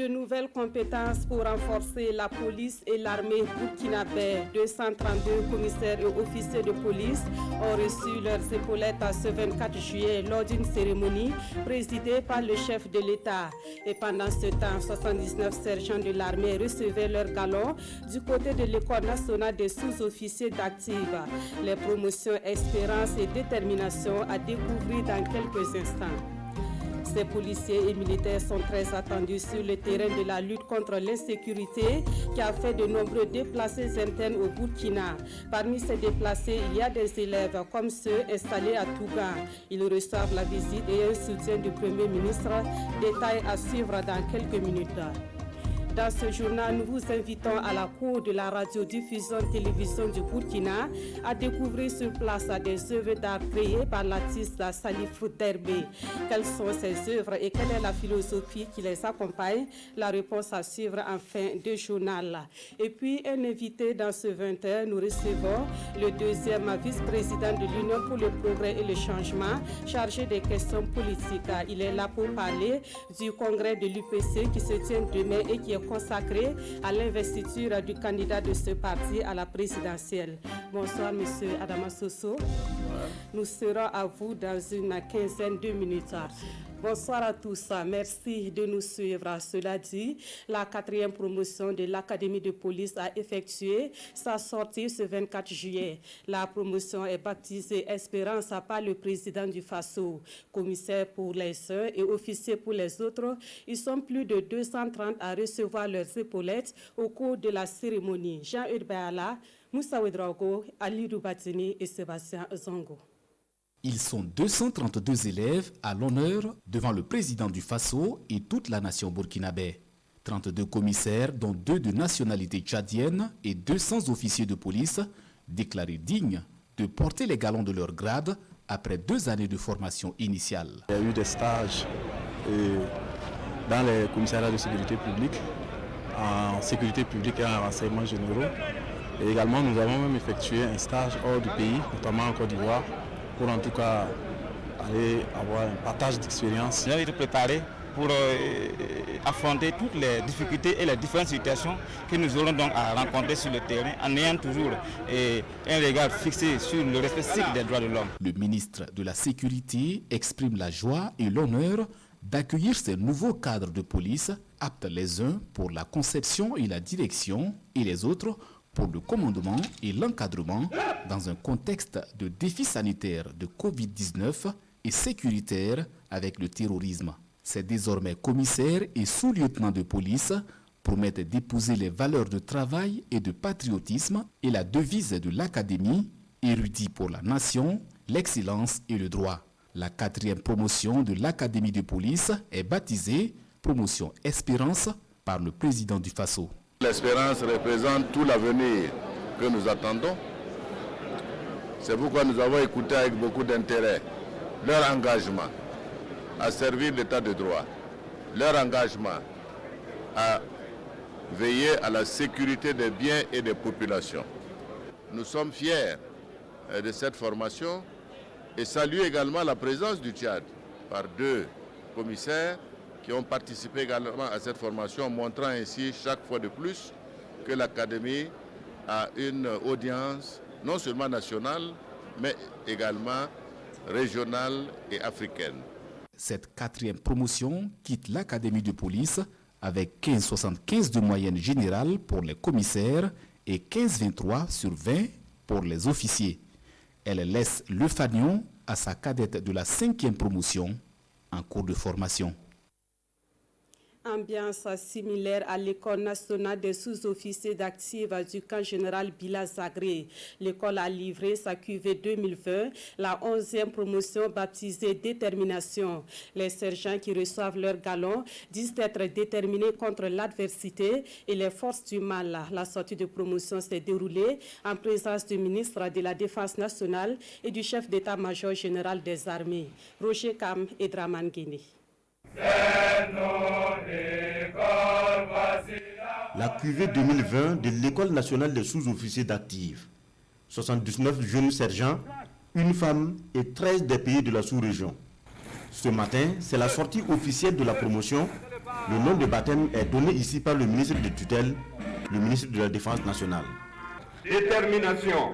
De nouvelles compétences pour renforcer la police et l'armée burkinabé. 232 commissaires et officiers de police ont reçu leurs épaulettes ce 24 juillet lors d'une cérémonie présidée par le chef de l'État. Et pendant ce temps, 79 sergents de l'armée recevaient leur galon du côté de l'École nationale des sous-officiers d'actifs. Les promotions Espérance et Détermination à découvrir dans quelques instants. Ces policiers et militaires sont très attendus sur le terrain de la lutte contre l'insécurité qui a fait de nombreux déplacés internes au Burkina. Parmi ces déplacés, il y a des élèves comme ceux installés à Touga. Ils reçoivent la visite et un soutien du Premier ministre. Détail à suivre dans quelques minutes. Dans ce journal, nous vous invitons à la cour de la radiodiffusion télévision du Burkina à découvrir sur place des œuvres d'art créées par l'artiste Salif Derbe. Quelles sont ces œuvres et quelle est la philosophie qui les accompagne? La réponse à suivre en fin de journal. Et puis, un invité dans ce 20h, nous recevons le deuxième vice-président de l'Union pour le progrès et le changement, chargé des questions politiques. Il est là pour parler du congrès de l'UPC qui se tient demain et qui est consacré à l'investiture du candidat de ce parti à la présidentielle. Bonsoir, monsieur Adama Soso. Nous serons à vous dans une quinzaine de minutes. Bonsoir à tous, merci de nous suivre. Cela dit, la 4e promotion de l'Académie de police a effectué sa sortie ce 24 juillet. La promotion est baptisée Espérance par le président du FASO, commissaire pour les uns et officier pour les autres. Ils sont plus de 230 à recevoir leurs épaulettes au cours de la cérémonie. Jean-Hugues Béala, Moussa Ouedraogo, Ali Roubatini et Sébastien Zongo. Ils sont 232 élèves à l'honneur devant le président du FASO et toute la nation burkinabé. 32 commissaires, dont 2 de nationalité tchadienne et 200 officiers de police, déclarés dignes de porter les galons de leur grade après 2 années de formation initiale. Il y a eu des stages dans les commissariats de sécurité publique, en sécurité publique et en renseignements généraux. Et également, nous avons même effectué un stage hors du pays, notamment en Côte d'Ivoire, pour en tout cas aller avoir un partage d'expérience. Nous avons été préparés pour affronter toutes les difficultés et les différentes situations que nous aurons donc à rencontrer sur le terrain en ayant toujours un regard fixé sur le respect strict des droits de l'homme. Le ministre de la Sécurité exprime la joie et l'honneur d'accueillir ces nouveaux cadres de police, aptes les uns pour la conception et la direction et les autres pour le commandement et l'encadrement dans un contexte de défis sanitaires de Covid-19 et sécuritaire avec le terrorisme. Ces désormais commissaires et sous-lieutenants de police promettent d'épouser les valeurs de travail et de patriotisme et la devise de l'Académie, érudit pour la nation, l'excellence et le droit. La 4e promotion de l'Académie de police est baptisée Promotion Espérance par le président du FASO. L'espérance représente tout l'avenir que nous attendons. C'est pourquoi nous avons écouté avec beaucoup d'intérêt leur engagement à servir l'état de droit, leur engagement à veiller à la sécurité des biens et des populations. Nous sommes fiers de cette formation et saluons également la présence du Tchad par 2 commissaires qui ont participé également à cette formation, montrant ainsi chaque fois de plus que l'Académie a une audience non seulement nationale, mais également régionale et africaine. Cette 4e promotion quitte l'Académie de police avec 15,75 de moyenne générale pour les commissaires et 15,23 sur 20 pour les officiers. Elle laisse le fanion à sa cadette de la 5e promotion en cours de formation. Ambiance similaire à l'École nationale des sous-officiers d'actifs du camp général Bila Zagré. L'école a livré sa cuvée 2020, la 11e promotion baptisée Détermination. Les sergents qui reçoivent leur galon disent être déterminés contre l'adversité et les forces du mal. La sortie de promotion s'est déroulée en présence du ministre de la Défense nationale et du chef d'état-major général des armées, Roger Kam et Draman Guéné. La cuvée 2020 de l'École nationale des sous-officiers d'actifs. 79 jeunes sergents, une femme et 13 des pays de la sous-région. Ce matin, c'est la sortie officielle de la promotion. Le nom de baptême est donné ici par le ministre de tutelle, le ministre de la Défense nationale. Détermination.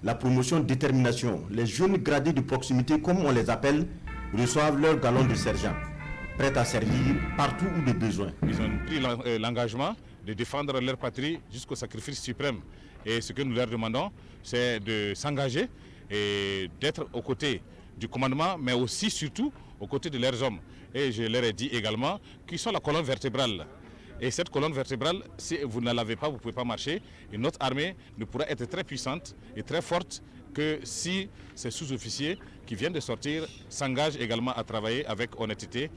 La promotion détermination. Les jeunes gradés de proximité, comme on les appelle, reçoivent leur galon de sergent, prêts à servir partout où de besoin. Ils ont pris l'engagement de défendre leur patrie jusqu'au sacrifice suprême. Et ce que nous leur demandons, c'est de s'engager et d'être aux côtés du commandement, mais aussi, surtout, aux côtés de leurs hommes. Et je leur ai dit également qu'ils sont la colonne vertébrale. Et cette colonne vertébrale, si vous ne l'avez pas, vous ne pouvez pas marcher. Et notre armée ne pourra être très puissante et très forte que si ces sous-officiers qui viennent de sortir s'engagent également à travailler avec honnêteté.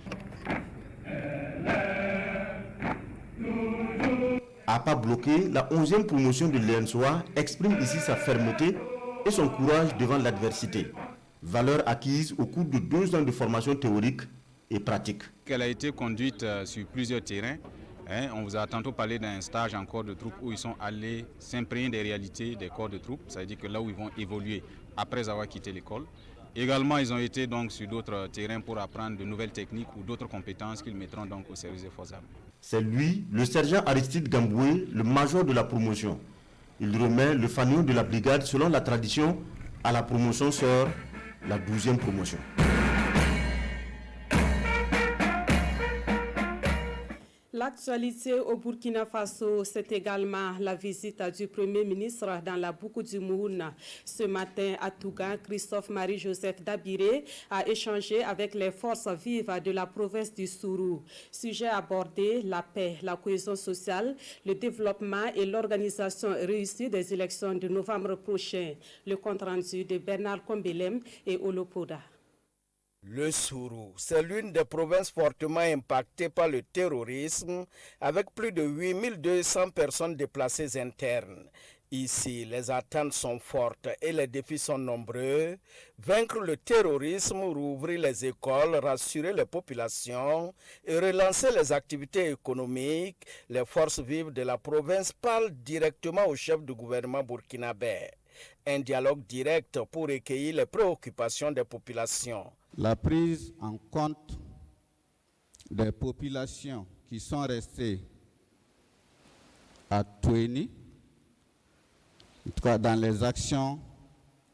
À pas bloqué, la 11e promotion de l'ENSOA exprime ici sa fermeté et son courage devant l'adversité. Valeur acquise au cours de 2 ans de formation théorique et pratique. Elle a été conduite sur plusieurs terrains. On vous a tantôt parlé d'un stage en corps de troupes où ils sont allés s'imprégner des réalités des corps de troupes, c'est-à-dire que là où ils vont évoluer après avoir quitté l'école. Également, ils ont été donc sur d'autres terrains pour apprendre de nouvelles techniques ou d'autres compétences qu'ils mettront donc au service des forces armées. C'est lui, le sergent Aristide Gamboué, le major de la promotion. Il remet le fanion de la brigade selon la tradition à la promotion sœur, la 12e promotion. L'actualité au Burkina Faso, c'est également la visite du Premier ministre dans la Boukou du Moun. Ce matin, à Tougan, Christophe Marie-Joseph Dabiré a échangé avec les forces vives de la province du Sourou. Sujet abordé, la paix, la cohésion sociale, le développement et l'organisation réussie des élections de novembre prochain. Le compte-rendu de Bernard Kombelem et Olopoda. Le Sourou, c'est l'une des provinces fortement impactées par le terrorisme, avec plus de 8200 personnes déplacées internes. Ici, les attentes sont fortes et les défis sont nombreux. Vaincre le terrorisme, rouvrir les écoles, rassurer les populations et relancer les activités économiques. Les forces vives de la province parlent directement au chef du gouvernement burkinabé. Un dialogue direct pour recueillir les préoccupations des populations. La prise en compte des populations qui sont restées à Touéni, en tout cas dans les actions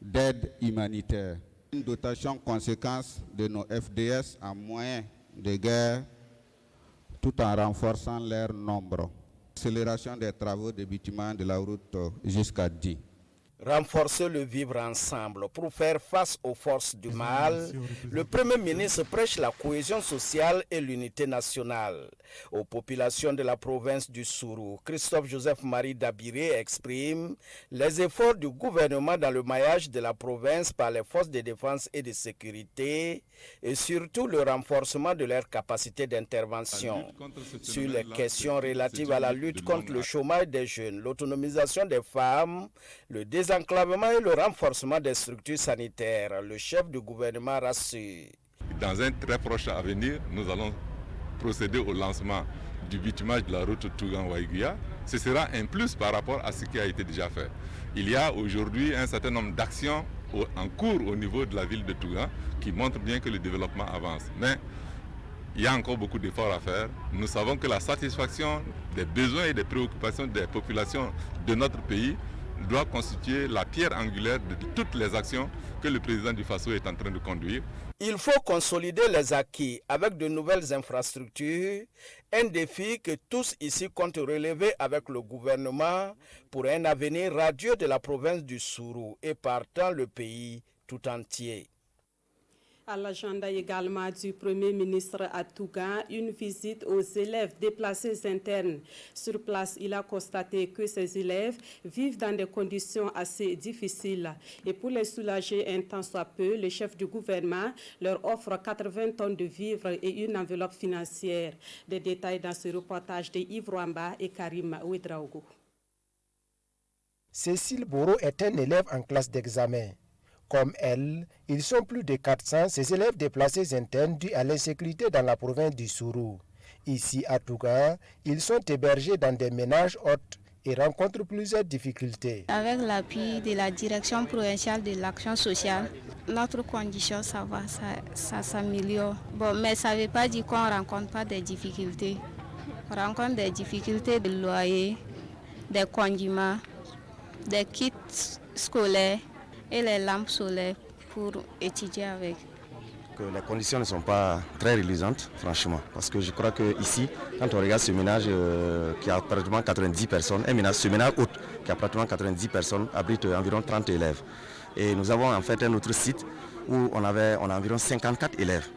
d'aide humanitaire. Une dotation conséquente de nos FDS en moyens de guerre tout en renforçant leur nombre. Accélération des travaux de bâtiment de la route jusqu'à Die. Renforcer le vivre ensemble pour faire face aux forces du mal. Le Premier ministre prêche la cohésion sociale et l'unité nationale. Aux populations de la province du Sourou, Christophe Joseph Marie Dabiré exprime les efforts du gouvernement dans le maillage de la province par les forces de défense et de sécurité et surtout le renforcement de leurs capacités d'intervention. Sur les questions relatives à la lutte contre le chômage des jeunes, l'autonomisation des femmes, le désenclavement et le renforcement des structures sanitaires, le chef du gouvernement rassure. Dans un très proche avenir, nous allons procéder au lancement du bitumage de la route Tougan-Waïguia. Ce sera un plus par rapport à ce qui a été déjà fait. Il y a aujourd'hui un certain nombre d'actions en cours au niveau de la ville de Tougan qui montrent bien que le développement avance. Mais il y a encore beaucoup d'efforts à faire. Nous savons que la satisfaction des besoins et des préoccupations des populations de notre pays doit constituer la pierre angulaire de toutes les actions que le président du Faso est en train de conduire. Il faut consolider les acquis avec de nouvelles infrastructures, un défi que tous ici comptent relever avec le gouvernement pour un avenir radieux de la province du Sourou et partant le pays tout entier. À l'agenda également du Premier ministre à Tougan, une visite aux élèves déplacés internes. Sur place, il a constaté que ces élèves vivent dans des conditions assez difficiles. Et pour les soulager un temps soit peu, le chef du gouvernement leur offre 80 tonnes de vivres et une enveloppe financière. Des détails dans ce reportage de Yves Rwamba et Karim Ouedraogo. Cécile Boro est un élève en classe d'examen. Comme elle, ils sont plus de 400, ces élèves déplacés internes dus à l'insécurité dans la province du Sourou. Ici à Tougan, ils sont hébergés dans des ménages hôtes et rencontrent plusieurs difficultés. Avec l'appui de la direction provinciale de l'action sociale, notre condition, ça va, ça s'améliore. Bon, mais ça ne veut pas dire qu'on ne rencontre pas des difficultés. On rencontre des difficultés de loyer, des condiments, des kits scolaires et les lampes solaires pour étudier avec. Les conditions ne sont pas très reluisantes, franchement, parce que je crois qu'ici, quand on regarde ce ménage qui a pratiquement 90 personnes, ce ménage haute qui a pratiquement 90 personnes, abrite environ 30 élèves. Et nous avons en fait un autre site où on a environ 54 élèves,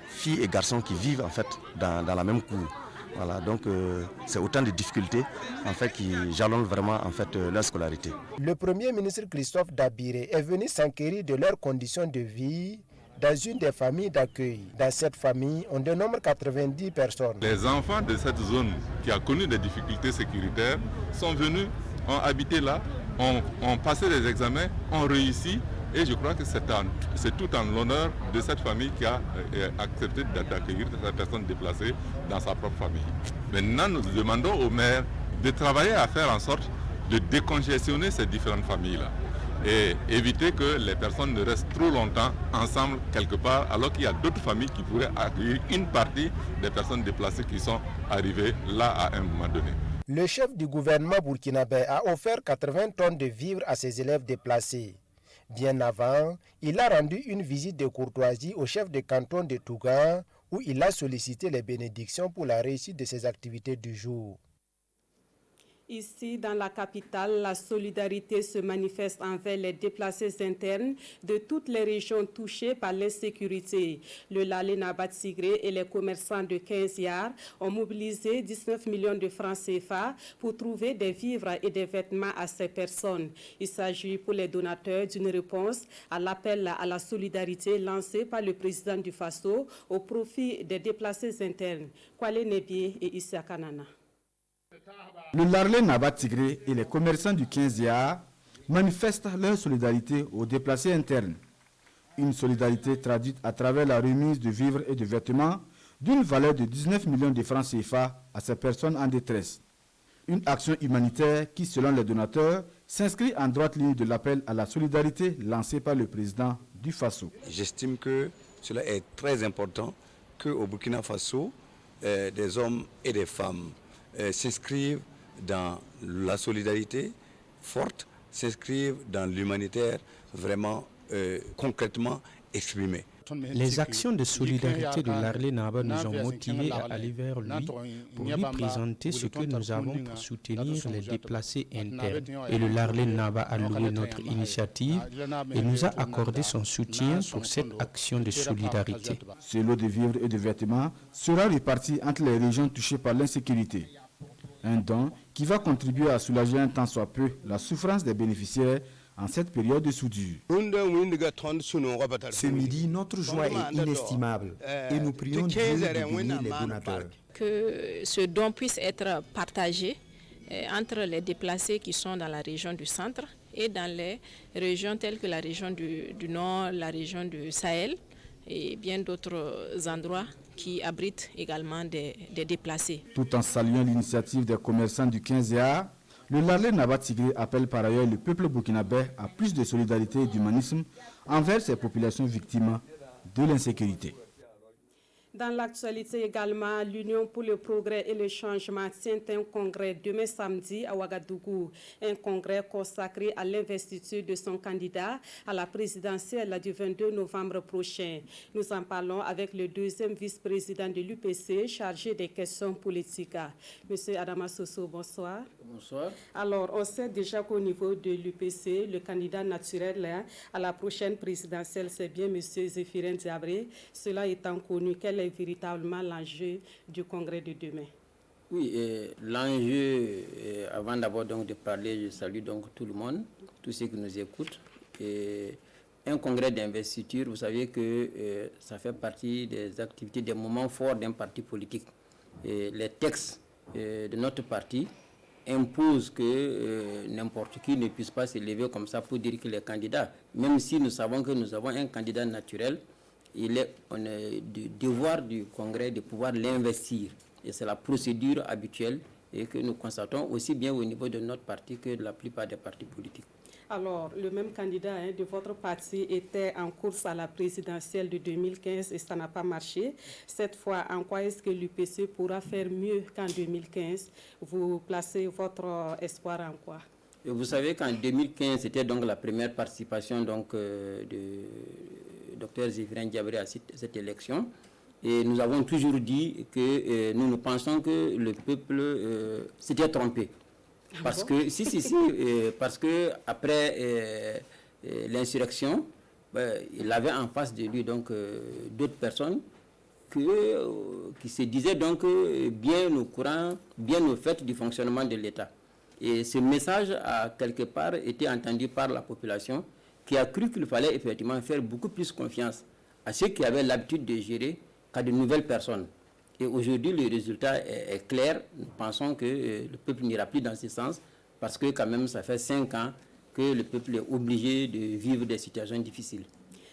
filles et garçons qui vivent en fait dans la même cour. Voilà, donc c'est autant de difficultés en fait qui jalonnent vraiment en fait leur scolarité. Le Premier ministre Christophe Dabiré est venu s'enquérir de leurs conditions de vie dans une des familles d'accueil. Dans cette famille, on dénombre 90 personnes. Les enfants de cette zone qui a connu des difficultés sécuritaires sont venus, ont habité là, ont passé des examens, ont réussi. Et je crois que c'est tout en l'honneur de cette famille qui a accepté d'accueillir cette personne déplacée dans sa propre famille. Maintenant, nous demandons au maire de travailler à faire en sorte de décongestionner ces différentes familles-là et éviter que les personnes ne restent trop longtemps ensemble quelque part, alors qu'il y a d'autres familles qui pourraient accueillir une partie des personnes déplacées qui sont arrivées là à un moment donné. Le chef du gouvernement burkinabé a offert 80 tonnes de vivres à ses élèves déplacés. Bien avant, il a rendu une visite de courtoisie au chef de canton de Tougan, où il a sollicité les bénédictions pour la réussite de ses activités du jour. Ici, dans la capitale, la solidarité se manifeste envers les déplacés internes de toutes les régions touchées par l'insécurité. Le Lalé Nabat Sigré et les commerçants de 15 Yard ont mobilisé 19 millions de francs CFA pour trouver des vivres et des vêtements à ces personnes. Il s'agit pour les donateurs d'une réponse à l'appel à la solidarité lancé par le président du Faso au profit des déplacés internes. Kwale Nebie et Issa Kanana. Le Larlé Nabat Tigré et les commerçants du 15e manifestent leur solidarité aux déplacés internes. Une solidarité traduite à travers la remise de vivres et de vêtements d'une valeur de 19 millions de francs CFA à ces personnes en détresse. Une action humanitaire qui, selon les donateurs, s'inscrit en droite ligne de l'appel à la solidarité lancé par le président du Faso. J'estime que cela est très important qu'au Burkina Faso, des hommes et des femmes s'inscrivent dans la solidarité forte, s'inscrivent dans l'humanitaire vraiment concrètement exprimé. Les actions de solidarité de Larlé Naba nous ont motivés à aller vers lui pour lui présenter ce que nous avons pour soutenir les déplacés internes. Et le Larlé Naba a loué notre initiative et nous a accordé son soutien pour cette action de solidarité. Ce lot de vivres et de vêtements sera réparti entre les régions touchées par l'insécurité. Un don qui va contribuer à soulager un tant soit peu la souffrance des bénéficiaires en cette période de soudure. Ce midi, notre joie est inestimable et nous prions Dieu de bénir les donateurs. Que ce don puisse être partagé entre les déplacés qui sont dans la région du centre et dans les régions telles que la région du Nord, la région du Sahel et bien d'autres endroits qui abritent également des déplacés. Tout en saluant l'initiative des commerçants du 15e, le Larlé Nabat Tigré appelle par ailleurs le peuple burkinabé à plus de solidarité et d'humanisme envers ces populations victimes de l'insécurité. Dans l'actualité également, l'Union pour le progrès et le changement tient un congrès demain samedi à Ouagadougou. Un congrès consacré à l'investiture de son candidat à la présidentielle du 22 novembre prochain. Nous en parlons avec le deuxième vice-président de l'UPC chargé des questions politiques. Monsieur Adama Soso, bonsoir. Bonsoir. Alors, on sait déjà qu'au niveau de l'UPC, le candidat naturel à la prochaine présidentielle, c'est bien Monsieur Zéphirin Diabré. Cela étant connu, quel est véritablement l'enjeu du congrès de demain? Oui, l'enjeu, avant d'abord donc de parler, je salue donc tout le monde, tous ceux qui nous écoutent. Un congrès d'investiture, vous savez que ça fait partie des activités, des moments forts d'un parti politique. Les textes de notre parti imposent que n'importe qui ne puisse pas se lever comme ça pour dire qu'il est candidat. Même si nous savons que nous avons un candidat naturel, on est du devoir du Congrès de pouvoir l'investir. Et c'est la procédure habituelle et que nous constatons aussi bien au niveau de notre parti que de la plupart des partis politiques. Alors, le même candidat de votre parti était en course à la présidentielle de 2015 et ça n'a pas marché. Cette fois, en quoi est-ce que l'UPC pourra faire mieux qu'en 2015? Vous placez votre espoir en quoi? Et vous savez qu'en 2015, c'était donc la première participation donc, de Dr Zéphirin Diabré à cette élection. Et nous avons toujours dit que nous pensons que le peuple s'était trompé. Parce que, parce que après l'insurrection, il avait en face de lui donc d'autres personnes qui se disaient donc bien au courant, bien au fait du fonctionnement de l'État. Et ce message a quelque part été entendu par la population qui a cru qu'il fallait effectivement faire beaucoup plus confiance à ceux qui avaient l'habitude de gérer qu'à de nouvelles personnes. Et aujourd'hui, le résultat est clair. Nous pensons que le peuple n'ira plus dans ce sens parce que quand même, ça fait 5 ans que le peuple est obligé de vivre des situations difficiles.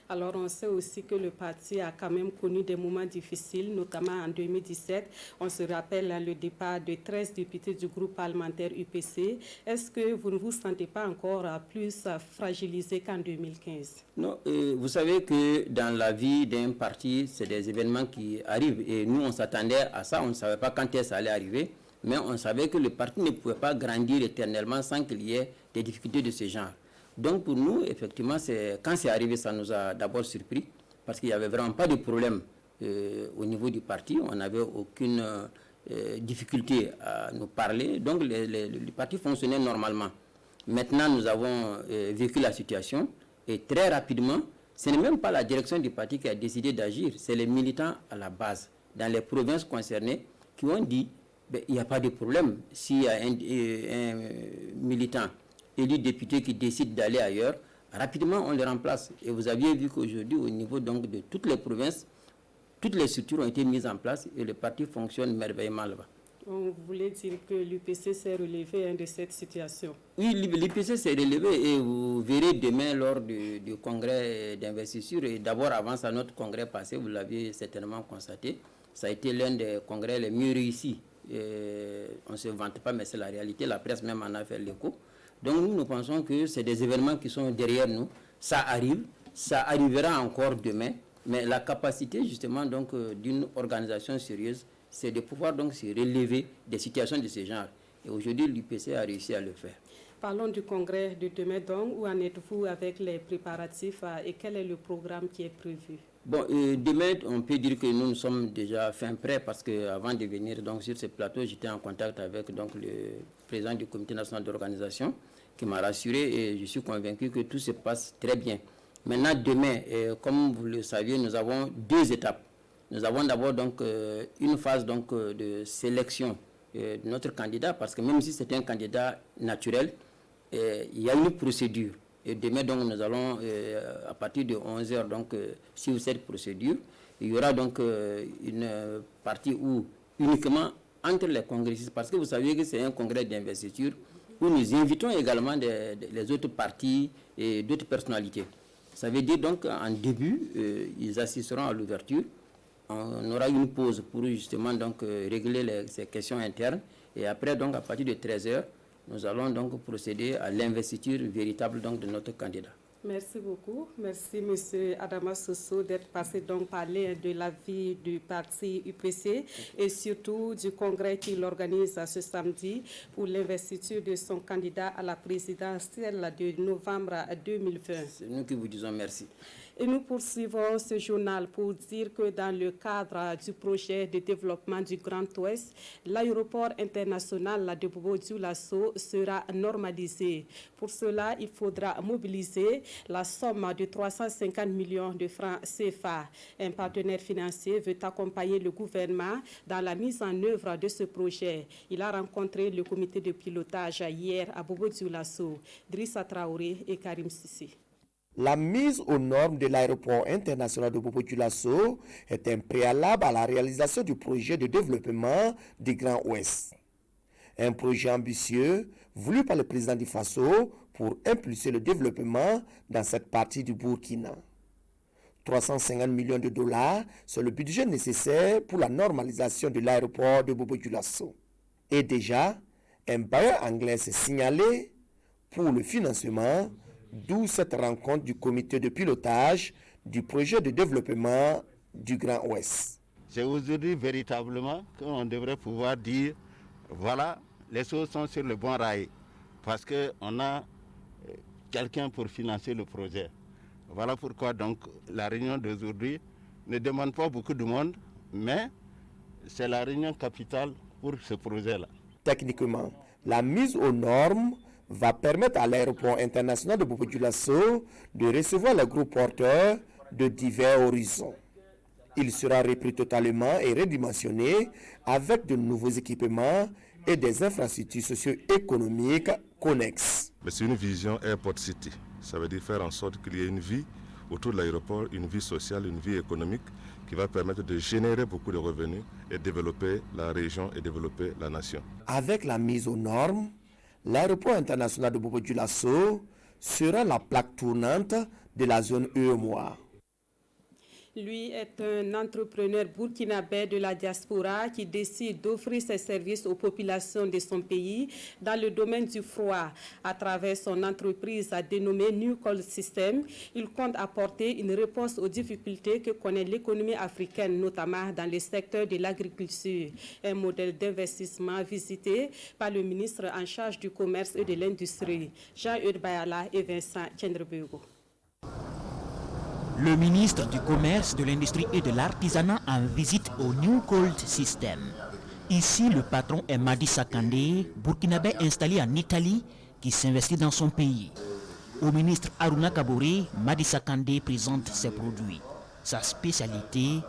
Alors, on sait aussi que le parti a quand même connu des moments difficiles, notamment en 2017. On se rappelle le départ de 13 députés du groupe parlementaire UPC. Est-ce que vous ne vous sentez pas encore plus fragilisé qu'en 2015? Non, vous savez que dans la vie d'un parti, c'est des événements qui arrivent. Et nous, on s'attendait à ça. On ne savait pas quand ça allait arriver. Mais on savait que le parti ne pouvait pas grandir éternellement sans qu'il y ait des difficultés de ce genre. Donc pour nous, effectivement, quand c'est arrivé, ça nous a d'abord surpris, parce qu'il n'y avait vraiment pas de problème au niveau du parti. On n'avait aucune difficulté à nous parler. Donc le parti fonctionnait normalement. Maintenant, nous avons vécu la situation et très rapidement, ce n'est même pas la direction du parti qui a décidé d'agir, c'est les militants à la base, dans les provinces concernées, qui ont dit, il n'y a pas de problème. S'il y a un militant élu député qui décide d'aller ailleurs, rapidement on le remplace. Et vous aviez vu qu'aujourd'hui, au niveau donc de toutes les provinces, toutes les structures ont été mises en place et le parti fonctionne merveilleusement là-bas. Vous voulez dire que l'UPC s'est relevé de cette situation? Oui, l'UPC s'est relevé et vous verrez demain lors du congrès d'investiture, et d'abord avant ça, notre congrès passé, vous l'aviez certainement constaté, ça a été l'un des congrès les mieux réussis. On ne se vante pas, mais c'est la réalité, la presse même en a fait l'écho. Donc nous pensons que c'est des événements qui sont derrière nous. Ça arrive, ça arrivera encore demain. Mais la capacité justement donc d'une organisation sérieuse, c'est de pouvoir donc se relever des situations de ce genre. Et aujourd'hui, l'UPC a réussi à le faire. Parlons du congrès de demain donc. Où en êtes-vous avec les préparatifs et quel est le programme qui est prévu? Bon, demain, on peut dire que nous sommes déjà fin prêts parce qu'avant de venir donc, sur ce plateau, j'étais en contact avec donc, le président du comité national d'organisation qui m'a rassuré et je suis convaincu que tout se passe très bien. Maintenant, demain, comme vous le saviez, nous avons 2 étapes. Nous avons d'abord donc une phase donc, de sélection de notre candidat parce que même si c'est un candidat naturel, il y a une procédure. Et demain, donc, nous allons, à partir de 11h, donc, suivre cette procédure. Il y aura donc une partie où, uniquement entre les congressistes, parce que vous savez que c'est un congrès d'investiture, où nous invitons également les autres partis et d'autres personnalités. Ça veut dire donc, en début, ils assisteront à l'ouverture. On aura une pause pour justement donc, régler ces questions internes. Et après, donc, à partir de 13h, nous allons donc procéder à l'investiture véritable donc, de notre candidat. Merci beaucoup. Merci, M. Adama Soso, d'être passé donc parler de la vie du parti UPC et surtout du congrès qu'il organise ce samedi pour l'investiture de son candidat à la présidentielle de novembre 2020. C'est nous qui vous disons merci. Et nous poursuivons ce journal pour dire que dans le cadre du projet de développement du Grand Ouest, l'aéroport international de Bobo-Dioulasso sera normalisé. Pour cela, il faudra mobiliser la somme de 350 millions de francs CFA. Un partenaire financier veut accompagner le gouvernement dans la mise en œuvre de ce projet. Il a rencontré le comité de pilotage hier à Bobo-Dioulasso, Drissa Traoré et Karim Sissi. La mise aux normes de l'aéroport international de Bobo-Dioulasso est un préalable à la réalisation du projet de développement du Grand Ouest. Un projet ambitieux voulu par le président du Faso pour impulser le développement dans cette partie du Burkina. 350 millions de dollars, c'est le budget nécessaire pour la normalisation de l'aéroport de Bobo-Dioulasso. Et déjà, un bailleur anglais s'est signalé pour le financement, d'où cette rencontre du comité de pilotage du projet de développement du Grand Ouest. C'est aujourd'hui véritablement qu'on devrait pouvoir dire, voilà, les choses sont sur le bon rail, parce qu'on a quelqu'un pour financer le projet. Voilà pourquoi donc la réunion d'aujourd'hui ne demande pas beaucoup de monde, mais c'est la réunion capitale pour ce projet-là. Techniquement, la mise aux normes va permettre à l'aéroport international de Bobo-Dioulasso de recevoir les gros porteurs de divers horizons. Il sera repris totalement et redimensionné avec de nouveaux équipements et des infrastructures socio-économiques connexes. C'est une vision Airport City. Ça veut dire faire en sorte qu'il y ait une vie autour de l'aéroport, une vie sociale, une vie économique qui va permettre de générer beaucoup de revenus et développer la région et développer la nation. Avec la mise aux normes, l'aéroport international de Bobo-Dioulasso sera la plaque tournante de la zone UEMOA. Lui est un entrepreneur burkinabé de la diaspora qui décide d'offrir ses services aux populations de son pays dans le domaine du froid. À travers son entreprise dénommée New Cold System, il compte apporter une réponse aux difficultés que connaît l'économie africaine, notamment dans le secteur de l'agriculture. Un modèle d'investissement visité par le ministre en charge du commerce et de l'industrie, Jean-Eudes Bayala et Vincent Tchendrebego. Le ministre du Commerce, de l'Industrie et de l'Artisanat en visite au New Cold System. Ici, le patron est Madi Sakandé, burkinabé installé en Italie, qui s'investit dans son pays. Au ministre Aruna Kabore, Madi Sakandé présente ses produits. Sa spécialité,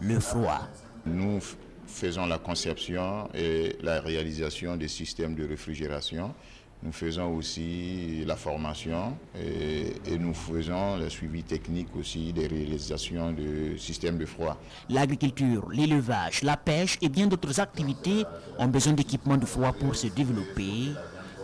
le froid. Nous faisons la conception et la réalisation des systèmes de réfrigération. Nous faisons aussi la formation et nous faisons le suivi technique aussi des réalisations de systèmes de froid. L'agriculture, l'élevage, la pêche et bien d'autres activités ont besoin d'équipements de froid pour se développer,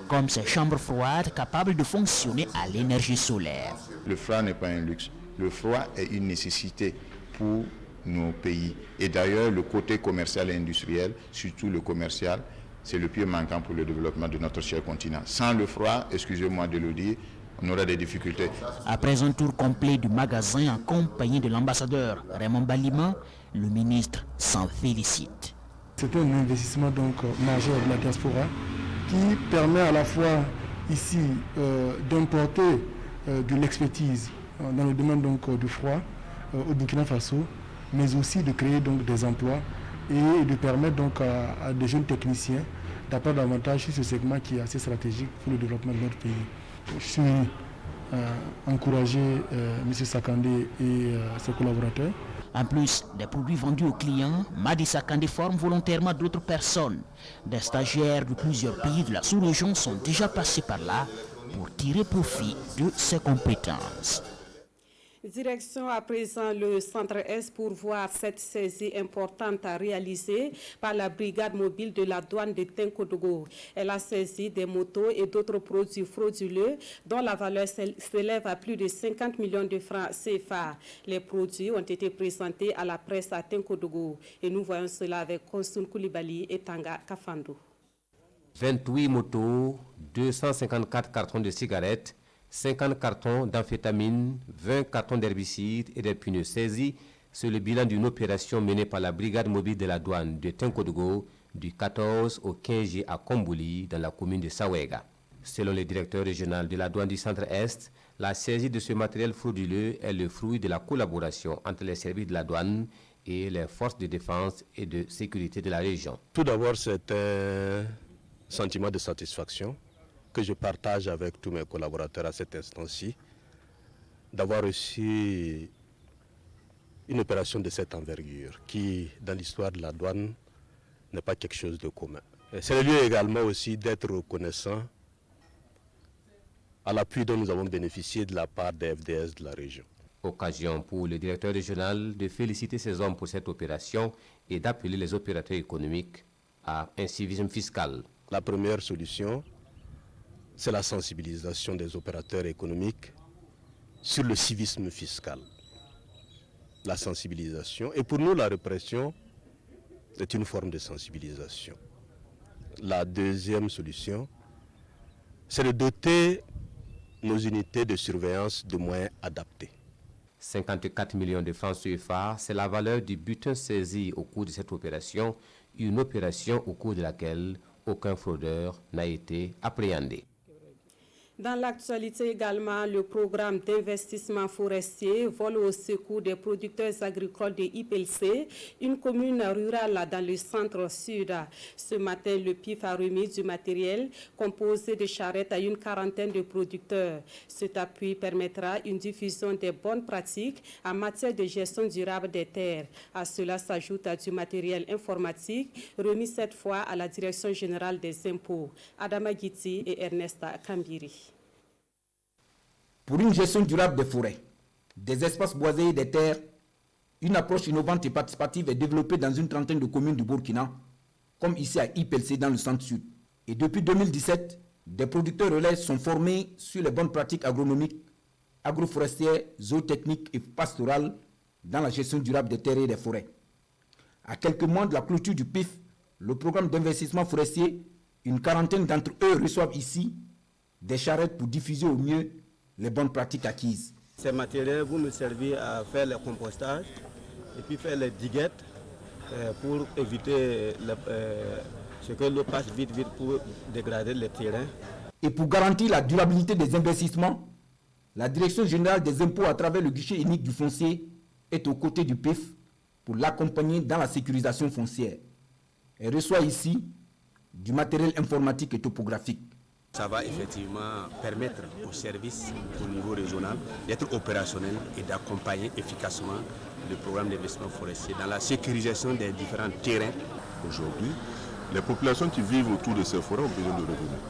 comme ces chambres froides capables de fonctionner à l'énergie solaire. Le froid n'est pas un luxe, le froid est une nécessité pour nos pays. Et d'ailleurs, le côté commercial et industriel, surtout le commercial, c'est le pied manquant pour le développement de notre cher continent. Sans le froid, excusez-moi de le dire, on aurait des difficultés. Après un tour complet du magasin en compagnie de l'ambassadeur Raymond Balima, le ministre s'en félicite. C'est un investissement donc majeur de la diaspora qui permet à la fois ici d'importer de l'expertise dans le domaine donc du froid au Burkina Faso, mais aussi de créer donc des emplois et de permettre donc à des jeunes techniciens d'apprendre davantage sur ce segment qui est assez stratégique pour le développement de notre pays. Je suis encouragé M. Sakandé et ses collaborateurs. En plus des produits vendus aux clients, Madi Sakandé forme volontairement d'autres personnes. Des stagiaires de plusieurs pays de la sous-région sont déjà passés par là pour tirer profit de ses compétences. Direction à présent le Centre-Est pour voir cette saisie importante réalisée par la brigade mobile de la douane de Tenkodogo. Elle a saisi des motos et d'autres produits frauduleux dont la valeur s'élève à plus de 50 millions de francs CFA. Les produits ont été présentés à la presse à Tenkodogo et nous voyons cela avec Konsun Koulibaly et Tanga Kafando. 28 motos, 254 cartons de cigarettes, 50 cartons d'amphétamine, 20 cartons d'herbicides et des pneus saisis sur le bilan d'une opération menée par la brigade mobile de la douane de Tenkodogo du 14 au 15 juillet à Kombouli dans la commune de Sawega. Selon le directeur régional de la douane du Centre-Est, la saisie de ce matériel frauduleux est le fruit de la collaboration entre les services de la douane et les forces de défense et de sécurité de la région. Tout d'abord, c'est un sentiment de satisfaction que je partage avec tous mes collaborateurs à cet instant-ci, d'avoir réussi une opération de cette envergure qui, dans l'histoire de la douane, n'est pas quelque chose de commun. C'est le lieu également aussi d'être reconnaissant à l'appui dont nous avons bénéficié de la part des FDS de la région. Occasion pour le directeur régional de féliciter ses hommes pour cette opération et d'appeler les opérateurs économiques à un civisme fiscal. La première solution, c'est la sensibilisation des opérateurs économiques sur le civisme fiscal. La sensibilisation, et pour nous la répression est une forme de sensibilisation. La deuxième solution, c'est de doter nos unités de surveillance de moyens adaptés. 54 millions de francs CFA, c'est la valeur du butin saisi au cours de cette opération, une opération au cours de laquelle aucun fraudeur n'a été appréhendé. Dans l'actualité également, le programme d'investissement forestier vole au secours des producteurs agricoles de IPLC, une commune rurale dans le centre-sud. Ce matin, le PIF a remis du matériel composé de charrettes à une quarantaine de producteurs. Cet appui permettra une diffusion des bonnes pratiques en matière de gestion durable des terres. À cela s'ajoute du matériel informatique remis cette fois à la Direction générale des impôts. Adama Guiti et Ernesta Kambiri. Pour une gestion durable des forêts, des espaces boisés et des terres, une approche innovante et participative est développée dans une trentaine de communes du Burkina, comme ici à IPLC dans le centre-sud. Et depuis 2017, des producteurs relais sont formés sur les bonnes pratiques agronomiques, agroforestières, zootechniques et pastorales dans la gestion durable des terres et des forêts. À quelques mois de la clôture du PIF, le programme d'investissement forestier, une quarantaine d'entre eux reçoivent ici des charrettes pour diffuser au mieux les bonnes pratiques acquises. Ces matériels vont nous servir à faire le compostage et puis faire les diguettes pour éviter ce que l'eau passe vite pour dégrader les terrains. Et pour garantir la durabilité des investissements, la Direction générale des impôts à travers le guichet unique du foncier est aux côtés du PIF pour l'accompagner dans la sécurisation foncière. Elle reçoit ici du matériel informatique et topographique. Ça va effectivement permettre aux services au niveau régional d'être opérationnels et d'accompagner efficacement le programme d'investissement forestier dans la sécurisation des différents terrains. Aujourd'hui, les populations qui vivent autour de ces forêts ont besoin de revenus.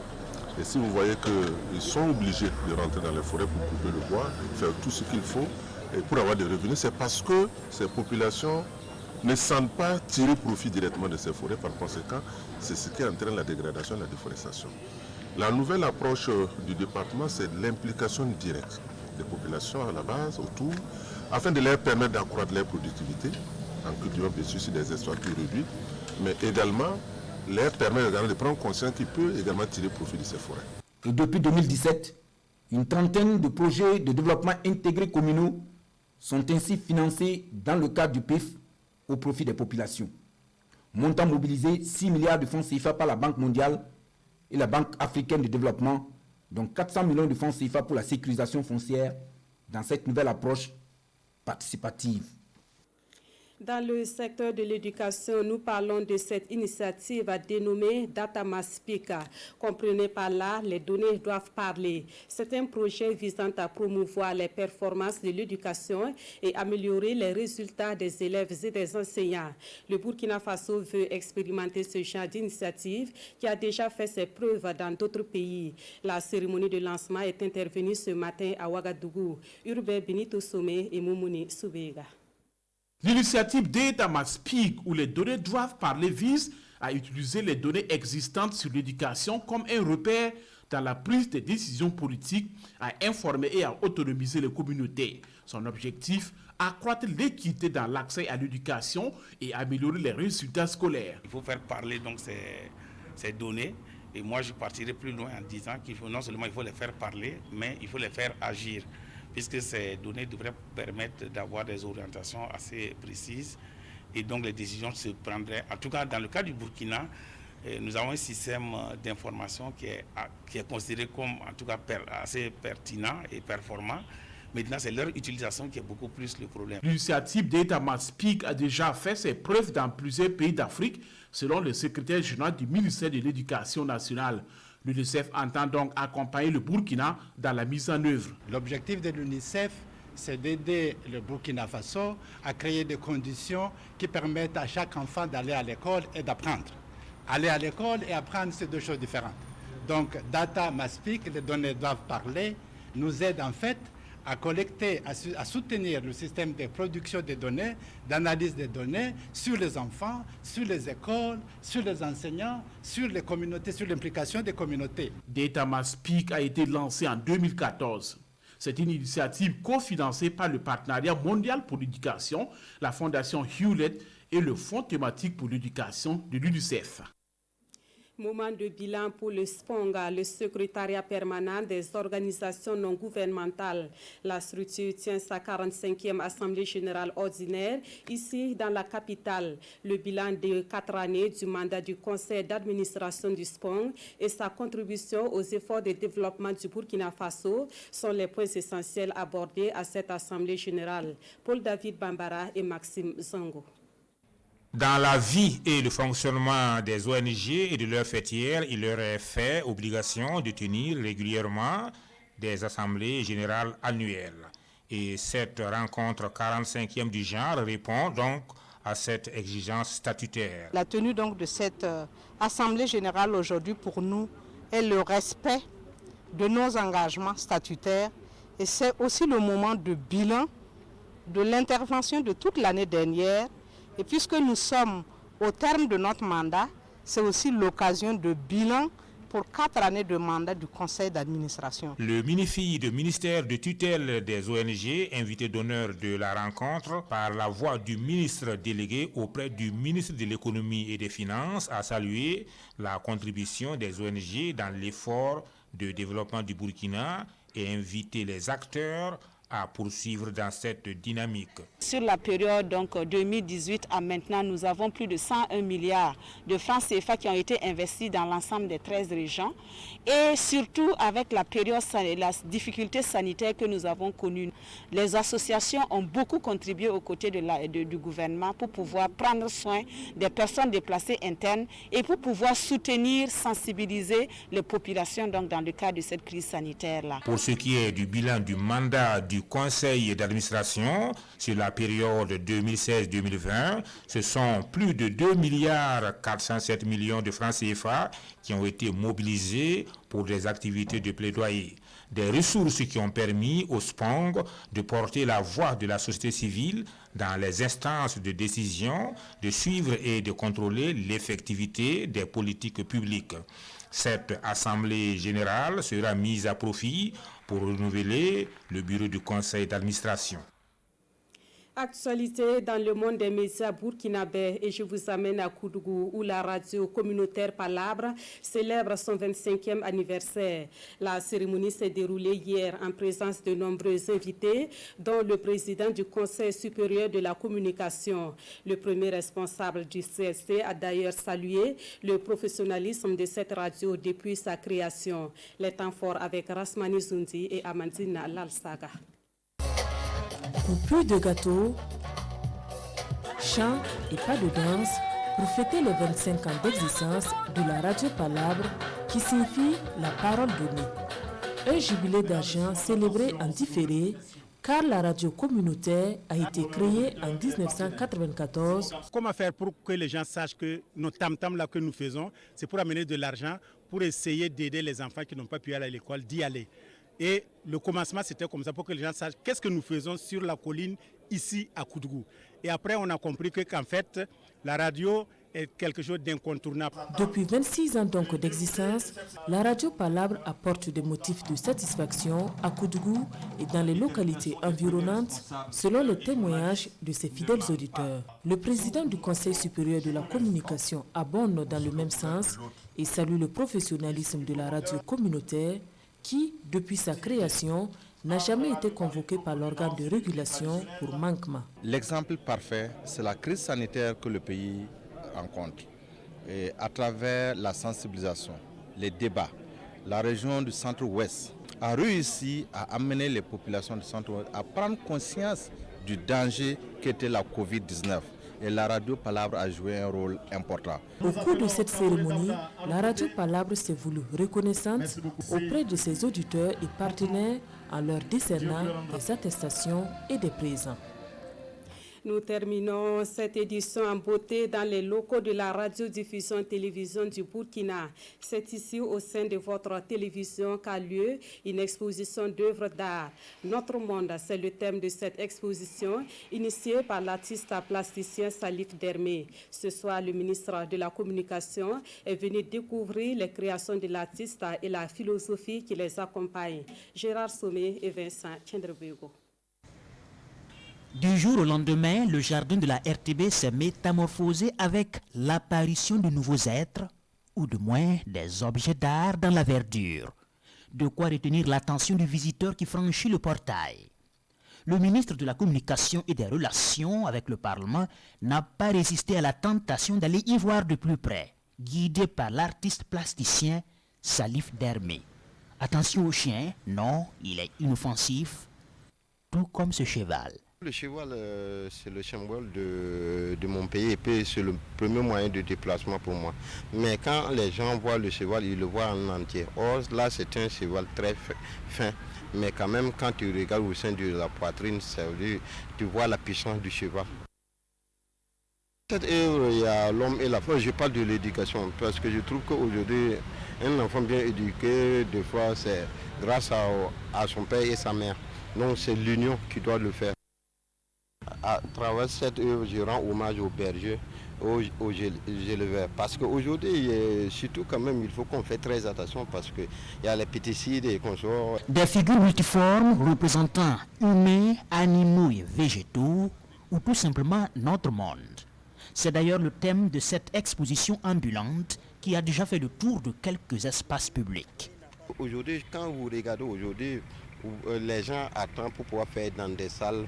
Et si vous voyez qu'ils sont obligés de rentrer dans les forêts pour couper le bois, faire tout ce qu'il faut et pour avoir des revenus, c'est parce que ces populations ne sentent pas tirer profit directement de ces forêts. Par conséquent, c'est ce qui entraîne la dégradation et la déforestation. La nouvelle approche du département, c'est l'implication directe des populations à la base, autour, afin de leur permettre d'accroître leur productivité, en cultivant bien sûr sur des espaces plus réduits, mais également leur permettre de prendre conscience qu'ils peuvent également tirer profit de ces forêts. Et depuis 2017, une trentaine de projets de développement intégrés communaux sont ainsi financés dans le cadre du PIF au profit des populations. Montant mobilisé 6 milliards de francs CFA par la Banque mondiale et la Banque africaine de développement, dont 400 millions de francs CFA pour la sécurisation foncière dans cette nouvelle approche participative. Dans le secteur de l'éducation, nous parlons de cette initiative dénommée DataMaSpeak. Comprenez par là, les données doivent parler. C'est un projet visant à promouvoir les performances de l'éducation et améliorer les résultats des élèves et des enseignants. Le Burkina Faso veut expérimenter ce genre d'initiative qui a déjà fait ses preuves dans d'autres pays. La cérémonie de lancement est intervenue ce matin à Ouagadougou. Urbain Benito Somé et Moumouni Soubega. L'initiative DataMaSpeak, où les données doivent parler, vise à utiliser les données existantes sur l'éducation comme un repère dans la prise de décisions politiques, à informer et à autonomiser les communautés. Son objectif, accroître l'équité dans l'accès à l'éducation et améliorer les résultats scolaires. Il faut faire parler donc ces données. Et moi, je partirai plus loin en disant qu'il faut non seulement il faut les faire parler, mais il faut les faire agir, puisque ces données devraient permettre d'avoir des orientations assez précises et donc les décisions se prendraient. En tout cas, dans le cas du Burkina, nous avons un système d'information qui est considéré comme en tout cas assez pertinent et performant. Maintenant, c'est leur utilisation qui est beaucoup plus le problème. L'initiative DataMaSpeak a déjà fait ses preuves dans plusieurs pays d'Afrique, selon le secrétaire général du ministère de l'Éducation nationale. L'UNICEF entend donc accompagner le Burkina dans la mise en œuvre. L'objectif de l'UNICEF, c'est d'aider le Burkina Faso à créer des conditions qui permettent à chaque enfant d'aller à l'école et d'apprendre. Aller à l'école et apprendre, c'est deux choses différentes. Donc, DataMaSpeak, les données doivent parler, nous aide en fait à collecter, à soutenir le système de production des données, d'analyse des données sur les enfants, sur les écoles, sur les enseignants, sur les communautés, sur l'implication des communautés. DataMaSpeak a été lancé en 2014. C'est une initiative cofinancée par le Partenariat mondial pour l'éducation, la Fondation Hewlett et le Fonds thématique pour l'éducation de l'UNICEF. Moment de bilan pour le SPONG, le secrétariat permanent des organisations non gouvernementales. La structure tient sa 45e Assemblée générale ordinaire ici dans la capitale. Le bilan de 4 années du mandat du conseil d'administration du SPONG et sa contribution aux efforts de développement du Burkina Faso sont les points essentiels abordés à cette Assemblée générale. Paul-David Bambara et Maxime Zango. Dans la vie et le fonctionnement des ONG et de leurs fêtières, il leur est fait obligation de tenir régulièrement des assemblées générales annuelles. Et cette rencontre 45e du genre répond donc à cette exigence statutaire. La tenue donc de cette assemblée générale aujourd'hui pour nous est le respect de nos engagements statutaires et c'est aussi le moment de bilan de l'intervention de toute l'année dernière. Et puisque nous sommes au terme de notre mandat, c'est aussi l'occasion de bilan pour 4 années de mandat du conseil d'administration. Le MINIFID, ministère de tutelle des ONG, invité d'honneur de la rencontre, par la voix du ministre délégué auprès du ministre de l'économie et des finances, a salué la contribution des ONG dans l'effort de développement du Burkina et invité les acteurs à poursuivre dans cette dynamique. Sur la période donc 2018 à maintenant, nous avons plus de 101 milliards de francs CFA qui ont été investis dans l'ensemble des 13 régions et surtout avec la période, la difficulté sanitaire que nous avons connue. Les associations ont beaucoup contribué aux côtés du gouvernement pour pouvoir prendre soin des personnes déplacées internes et pour pouvoir soutenir, sensibiliser les populations donc dans le cadre de cette crise sanitaire-là. Pour ce qui est du bilan du mandat du conseil d'administration sur la période 2016-2020, ce sont plus de 2 milliards 407 millions de francs CFA qui ont été mobilisés pour des activités de plaidoyer. Des ressources qui ont permis au SPONG de porter la voix de la société civile dans les instances de décision, de suivre et de contrôler l'effectivité des politiques publiques. Cette assemblée générale sera mise à profit pour renouveler le bureau du conseil d'administration. Actualité dans le monde des médias burkinabés et je vous amène à Koudougou où la radio communautaire Palabre célèbre son 25e anniversaire. La cérémonie s'est déroulée hier en présence de nombreux invités dont le président du Conseil supérieur de la communication. Le premier responsable du CSC a d'ailleurs salué le professionnalisme de cette radio depuis sa création. Les temps forts avec Rasmani Zundi et Amandine Lalsaga. Coupure de gâteaux, chants et pas de danse pour fêter les 25 ans d'existence de la radio Palabre qui signifie la parole donnée. Un jubilé d'argent célébré en différé car la radio communautaire a été créée en 1994. Comment faire pour que les gens sachent que nos tam-tams là que nous faisons, c'est pour amener de l'argent, pour essayer d'aider les enfants qui n'ont pas pu aller à l'école d'y aller. Et le commencement, c'était comme ça pour que les gens sachent qu'est-ce que nous faisons sur la colline ici à Koudougou. Et après, on a compris qu'en fait, la radio est quelque chose d'incontournable. Depuis 26 ans donc d'existence, la radio Palabre apporte des motifs de satisfaction à Koudougou et dans les localités environnantes, selon les témoignages de ses fidèles auditeurs. Le président du Conseil supérieur de la communication abonde dans le même sens et salue le professionnalisme de la radio communautaire qui, depuis sa création, n'a jamais été convoqué par l'organe de régulation pour manquement. L'exemple parfait, c'est la crise sanitaire que le pays rencontre. Et à travers la sensibilisation, les débats, la région du centre-ouest a réussi à amener les populations du centre-ouest à prendre conscience du danger qu'était la Covid-19. Et la radio Palabre a joué un rôle important. Au cours de cette cérémonie, la radio Palabre s'est voulue reconnaissante auprès de ses auditeurs et partenaires en leur décernant des attestations et des présents. Nous terminons cette édition en beauté dans les locaux de la radiodiffusion télévision du Burkina. C'est ici au sein de votre télévision qu'a lieu une exposition d'œuvres d'art. Notre monde, c'est le thème de cette exposition initiée par l'artiste plasticien Salif Dermé. Ce soir, le ministre de la Communication est venu découvrir les créations de l'artiste et la philosophie qui les accompagne. Gérard Sommet et Vincent Tchendrebego. Du jour au lendemain, le jardin de la RTB s'est métamorphosé avec l'apparition de nouveaux êtres, ou de moins des objets d'art dans la verdure. De quoi retenir l'attention du visiteur qui franchit le portail. Le ministre de la Communication et des Relations avec le Parlement n'a pas résisté à la tentation d'aller y voir de plus près, guidé par l'artiste plasticien Salif Dermé. Attention au chien, non, il est inoffensif, tout comme ce cheval. Le cheval, c'est le symbole de mon pays et puis c'est le premier moyen de déplacement pour moi. Mais quand les gens voient le cheval, ils le voient en entier. Or, là, c'est un cheval très fin. Mais quand même, quand tu regardes au sein de la poitrine, tu vois la puissance du cheval. Cette œuvre, il y a l'homme et la femme. Je parle de l'éducation parce que je trouve qu'aujourd'hui, un enfant bien éduqué, des fois, c'est grâce à son père et sa mère. Donc, c'est l'union qui doit le faire. À travers cette œuvre, je rends hommage aux bergers, aux éleveurs. Parce qu'aujourd'hui, surtout quand même, il faut qu'on fasse très attention parce qu'il y a les pesticides et consorts. Des figures multiformes représentant humains, animaux et végétaux, ou tout simplement notre monde. C'est d'ailleurs le thème de cette exposition ambulante qui a déjà fait le tour de quelques espaces publics. Aujourd'hui, quand vous regardez aujourd'hui, les gens attendent pour pouvoir faire dans des salles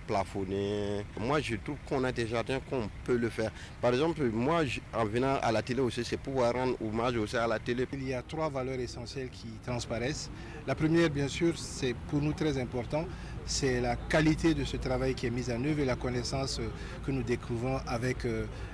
plafonnées. Moi, je trouve qu'on a des jardins qu'on peut le faire. Par exemple, moi, en venant à la télé aussi, c'est pouvoir rendre hommage aussi à la télé. Il y a 3 valeurs essentielles qui transparaissent. La première, bien sûr, c'est pour nous très important, c'est la qualité de ce travail qui est mis en œuvre et la connaissance que nous découvrons avec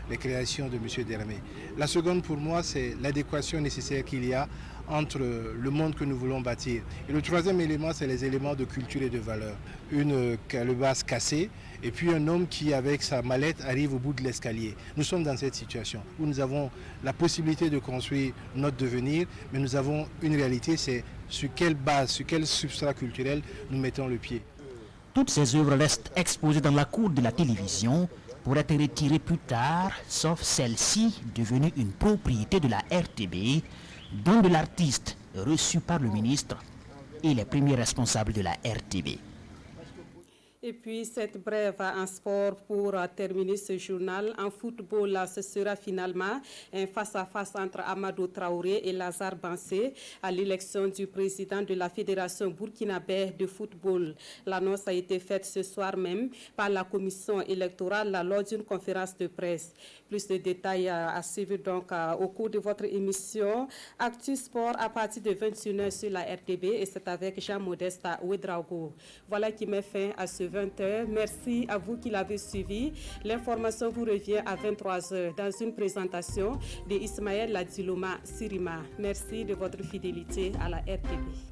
les créations de M. Dermé. La seconde, pour moi, c'est l'adéquation nécessaire qu'il y a entre le monde que nous voulons bâtir. Et le troisième élément, c'est les éléments de culture et de valeur. Une calebasse cassée et puis un homme qui, avec sa mallette, arrive au bout de l'escalier. Nous sommes dans cette situation où nous avons la possibilité de construire notre devenir, mais nous avons une réalité, c'est sur quelle base, sur quel substrat culturel nous mettons le pied. Toutes ces œuvres restent exposées dans la cour de la télévision pour être retirées plus tard, sauf celle-ci devenue une propriété de la RTB, don de l'artiste reçu par le ministre et les premiers responsables de la RTB. Et puis cette brève en sport pour terminer ce journal. En football, ce sera finalement un face-à-face entre Amadou Traoré et Lazare Bansé à l'élection du président de la Fédération burkinabé de football. L'annonce a été faite ce soir même par la commission électorale lors d'une conférence de presse. Plus de détails à suivre donc au cours de votre émission Actu Sport à partir de 21h sur la RTB et c'est avec Jean-Modeste Ouedraogo. Voilà qui met fin à ce 20h. Merci à vous qui l'avez suivi. L'information vous revient à 23h dans une présentation de Ismaël Ladiloma Sirima. Merci de votre fidélité à la RTB.